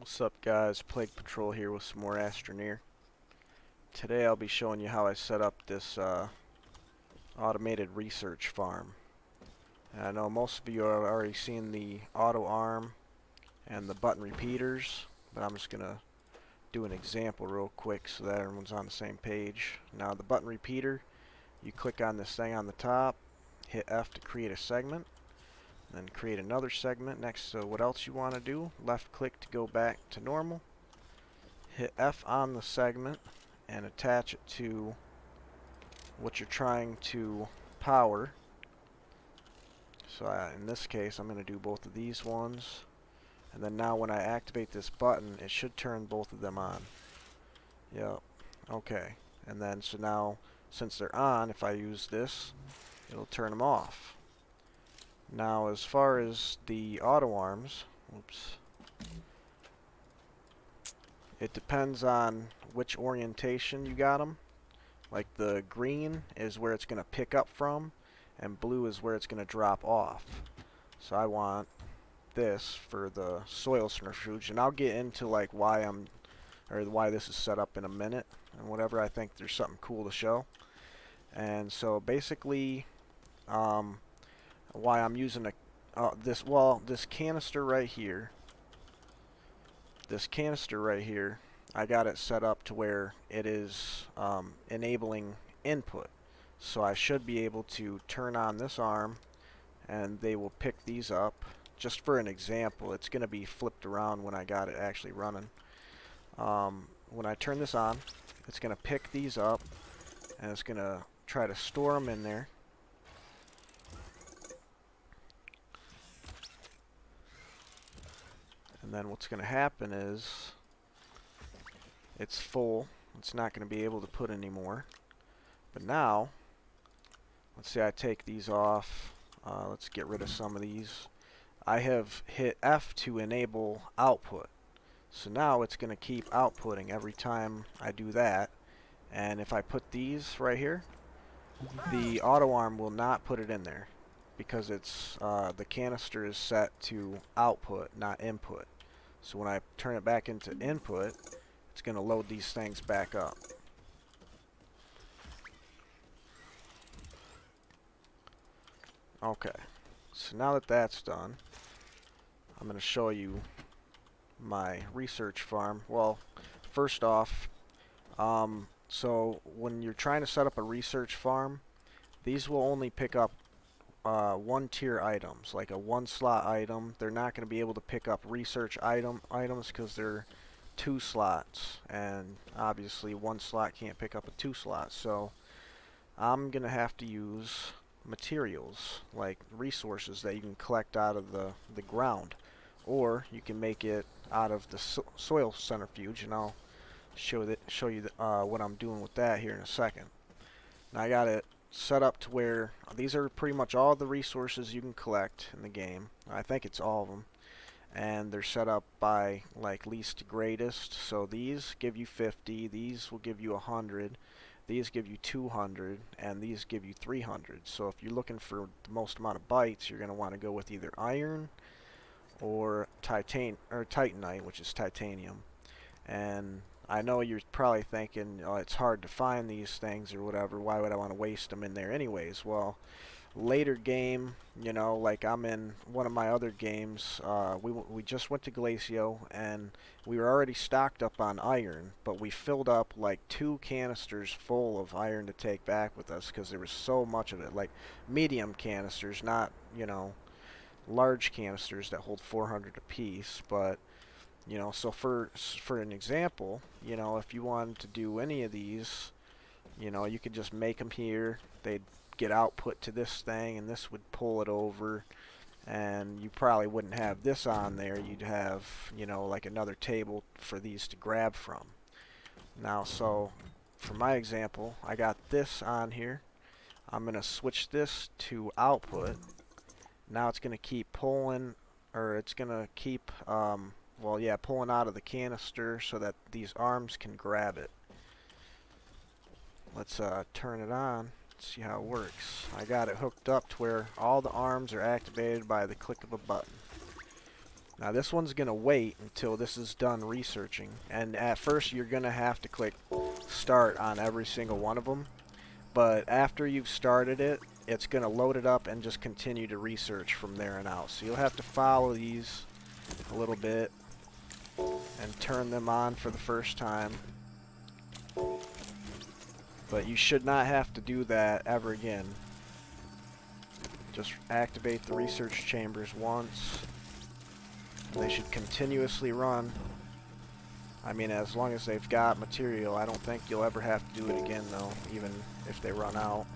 What's up guys, Plague Patrol here with some more Astroneer. Today I'll be showing you how I set up this automated research farm. And I know most of you are already seen the auto arm and the button repeaters, but I'm just going to do an example real quick so that everyone's on the same page. Now the button repeater, you click on this thing on the top, hit F to create a segment, then create another segment next to what else you want to do, left click to go back to normal. Hit F on the segment and attach it to what you're trying to power. So in this case I'm going to do both of these ones, and then now when I activate this button it should turn both of them on. Yep. Okay. And then so now since they're on, if I use this it'll turn them off. Now as far as the auto arms, oops, it depends on which orientation you got them. Like the green is where it's going to pick up from, and blue is where it's going to drop off. So I want this for the soil centrifuge, and I'll get into like why this is set up in a minute and whatever. I think there's something cool to show. And so basically, why I'm using this canister right here. This canister right here, I got it set up to where it is enabling input. So I should be able to turn on this arm and they will pick these up. Just for an example, it's going to be flipped around when I got it actually running. When I turn this on, it's going to pick these up and it's going to try to store them in there. And then what's going to happen is it's full. It's not going to be able to put any more. But now, let's say I take these off. Let's get rid of some of these. I have hit F to enable output. So now it's going to keep outputting every time I do that. And if I put these right here, the auto arm will not put it in there because it's the canister is set to output, not input. So when I turn it back into input, it's going to load these things back up. Okay, so now that that's done, I'm going to show you my research farm. Well, first off, so when you're trying to set up a research farm, these will only pick up one tier items, like a one slot item. They're not going to be able to pick up research items because they're 2 slots, and obviously one slot can't pick up a 2 slot. So I'm going to have to use materials, like resources that you can collect out of the ground, or you can make it out of the soil centrifuge, and I'll show you what I'm doing with that here in a second. Now I got it set up to where these are pretty much all the resources you can collect in the game. I think it's all of them, and they're set up by like least to greatest. So these give you 50, these will give you 100, these give you 200, and these give you 300. So if you're looking for the most amount of bytes, you're going to want to go with either iron or titanite, which is titanium. And I know you're probably thinking, oh, it's hard to find these things or whatever. Why would I want to waste them in there anyways? Well, later game, you know, like I'm in one of my other games, we just went to Glacio and we were already stocked up on iron, but we filled up like 2 canisters full of iron to take back with us because there was so much of it. Like medium canisters, not, you know, large canisters that hold 400 apiece, but you know, so for an example, you know, if you wanted to do any of these, you know, you could just make them here. They'd get output to this thing, and this would pull it over, and you probably wouldn't have this on there. You'd have, you know, like another table for these to grab from. Now, so for my example, I got this on here. I'm going to switch this to output. Now it's going to keep pulling, or it's going to keep pulling out of the canister so that these arms can grab it. Let's turn it on, see how it works. I got it hooked up to where all the arms are activated by the click of a button. Now this one's going to wait until this is done researching, and at first you're going to have to click start on every single one of them, but after you've started it, it's going to load it up and just continue to research from there on out. So you'll have to follow these a little bit and turn them on for the first time. But you should not have to do that ever again. Just activate the research chambers once. They should continuously run. I mean, as long as they've got material. I don't think you'll ever have to do it again though, even if they run out.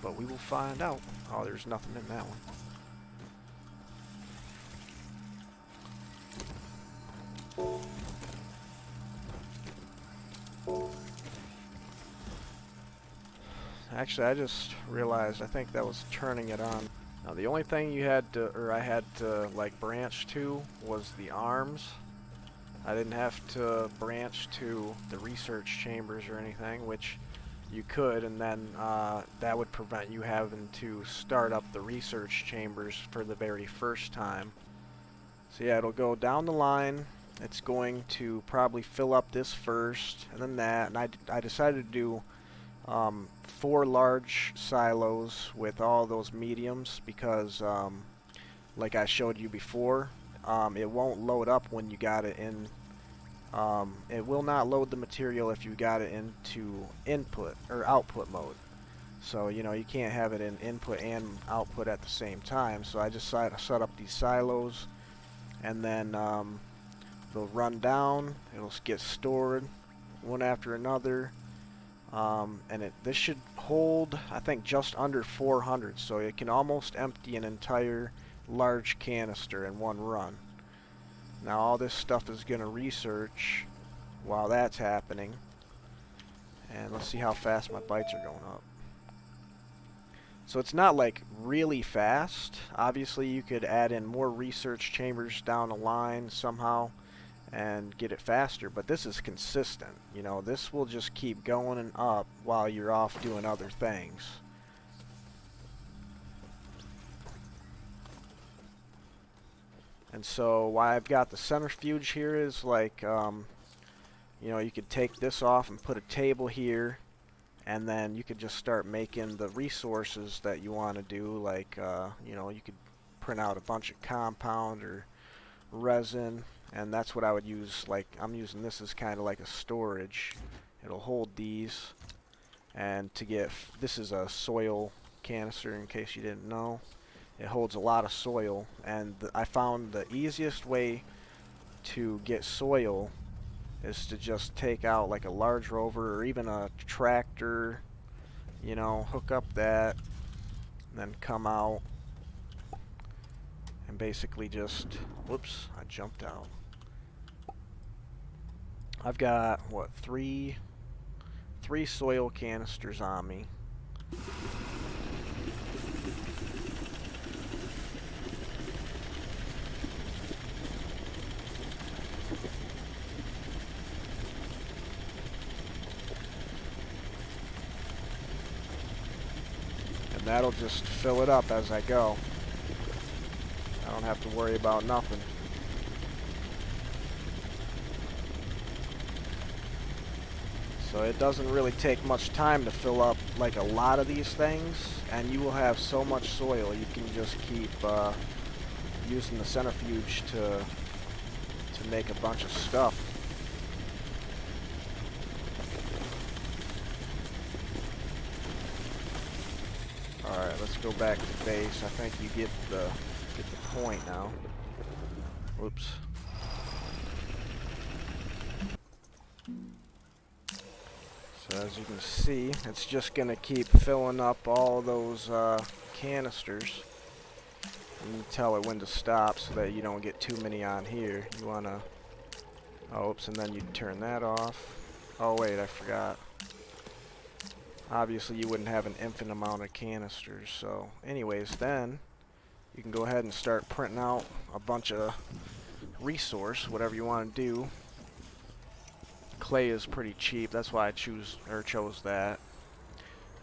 But we will find out. Oh, there's nothing in that one. Actually, I just realized I think that was turning it on. Now the only thing you had to, or I had to like branch to, was the arms. I didn't have to branch to the research chambers or anything, which you could, and then that would prevent you having to start up the research chambers for the very first time. So yeah, it'll go down the line. It's going to probably fill up this first, and then that, and I decided to do 4 large silos with all those mediums because like I showed you before, it won't load up when you got it in. It will not load the material if you got it into input or output mode. So you know, you can't have it in input and output at the same time. So I just set up these silos, and then they'll run down. It'll get stored one after another. And this should hold, I think, just under 400, so it can almost empty an entire large canister in one run. Now all this stuff is going to research while that's happening, and let's see how fast my bytes are going up. So it's not like really fast. Obviously you could add in more research chambers down the line somehow and get it faster, but this is consistent. You know, this will just keep going and up while you're off doing other things. And so why I've got the centrifuge here is like, you know, you could take this off and put a table here, and then you could just start making the resources that you want to do. Like, you know, you could print out a bunch of compound or resin, and that's what I would use. Like, I'm using this as kind of like a storage. It'll hold these, and to get, this is a soil canister in case you didn't know. It holds a lot of soil, and I found the easiest way to get soil is to just take out like a large rover or even a tractor, you know, hook up that, and then come out and basically just, whoops, I jumped out. I've got, what, three soil canisters on me. And that'll just fill it up as I go. I don't have to worry about nothing. So it doesn't really take much time to fill up like a lot of these things, and you will have so much soil you can just keep using the centrifuge to make a bunch of stuff. Alright, let's go back to base. I think you get the point now. Whoops. So as you can see, it's just going to keep filling up all those canisters. And you tell it when to stop so that you don't get too many on here. You want to... Oh, oops, and then you turn that off. Oh wait, I forgot. Obviously you wouldn't have an infinite amount of canisters, so anyways, then you can go ahead and start printing out a bunch of resource, whatever you want to do. Clay is pretty cheap, that's why I chose that.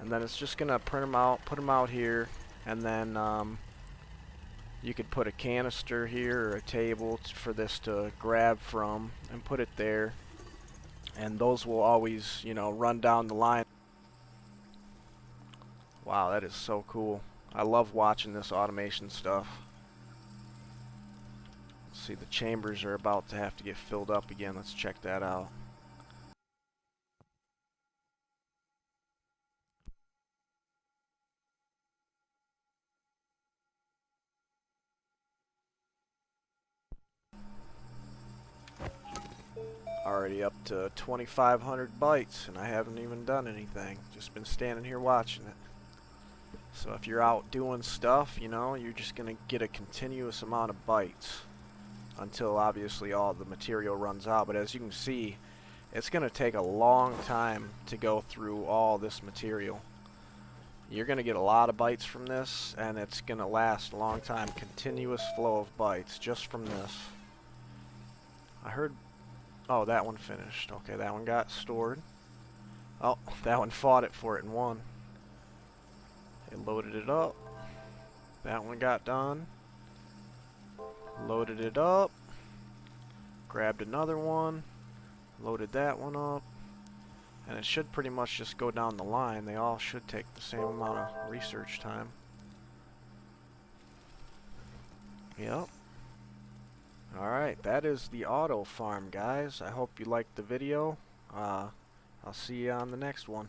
And then it's just gonna print them out, put them out here, and then You could put a canister here or a table for this to grab from and put it there, and those will always, you know, run down the line. Wow, that is so cool. I love watching this automation stuff. Let's see, the chambers are about to have to get filled up again. Let's check that out. Already up to 2,500 bytes, and I haven't even done anything. Just been standing here watching it. So if you're out doing stuff, you know, you're just going to get a continuous amount of bytes until obviously all the material runs out. But as you can see, it's going to take a long time to go through all this material. You're going to get a lot of bytes from this, and it's going to last a long time. Continuous flow of bytes just from this. I heard... Oh, that one finished. Okay, that one got stored. Oh, that one fought it for it and won. It loaded it up. That one got done. Loaded it up. Grabbed another one. Loaded that one up. And it should pretty much just go down the line. They all should take the same amount of research time. Yep. Alright, that is the auto farm, guys. I hope you liked the video. I'll see you on the next one.